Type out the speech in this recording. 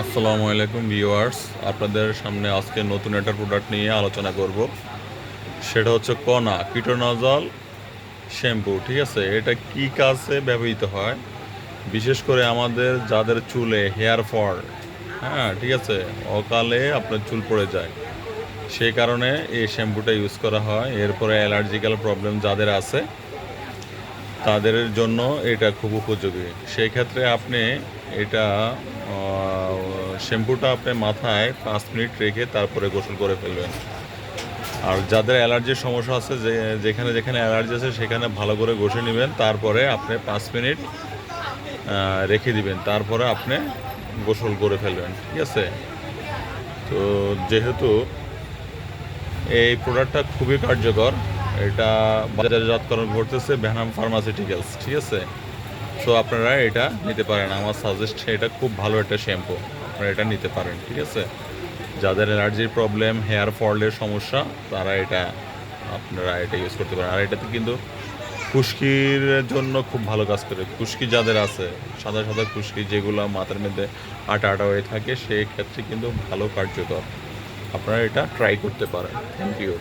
আসসালামু আলাইকুম ভিউয়ার্স, আপনাদের সামনে আজকে নতুন একটা প্রোডাক্ট নিয়ে আলোচনা করব। সেটা হচ্ছে কনা কিটোনজল শ্যাম্পু। ঠিক আছে, এটা কি কাজে ব্যবহৃত হয়? বিশেষ করে আমাদের যাদের চুলে হেয়ার ফল, হ্যাঁ ঠিক আছে, অকালে আপনার চুল পড়ে যায়, সেই কারণে এই শ্যাম্পুটা ইউজ করা হয়। এরপরে অ্যালার্জিক্যাল প্রবলেম যাদের আছে তাদের জন্য এটা খুব উপযোগী। সেই ক্ষেত্রে আপনি এটা শ্যাম্পুটা আপনি মাথায় 5 মিনিট রেখে তারপরে গোসল করে ফেলবেন। আর যাদের অ্যালার্জির সমস্যা আছে, যেখানে যেখানে অ্যালার্জি আছে সেখানে ভালো করে ঘষে নেবেন, তারপরে আপনি 5 মিনিট রেখে দিবেন, তারপরে আপনি গোসল করে ফেলবেন। ঠিক আছে, তো যেহেতু এই প্রোডাক্টটা খুবই কার্যকর, এটা বাজারজাতকরণ করতেছে ভ্যানাম ফার্মাসিউটিক্যালস। ঠিক আছে, সো আপনারা এটা নিতে পারেন। আমার সাজেস্ট, এটা খুব ভালো একটা শ্যাম্পু, আপনারা এটা নিতে পারেন। ঠিক আছে, যাদের অ্যালার্জির প্রবলেম, হেয়ার ফলের সমস্যা, তারা আপনারা এটা ইউজ করতে পারেন। আর এটাতে কিন্তু খুশকির জন্য খুব ভালো কাজ করে। খুশকি যাদের আছে, সাদা সাদা খুশকি যেগুলো মাথার মধ্যে আটা আটা হয়ে থাকে, সেই ক্ষেত্রে কিন্তু ভালো কার্যকর। আপনারা এটা ট্রাই করতে পারেন। Thank you.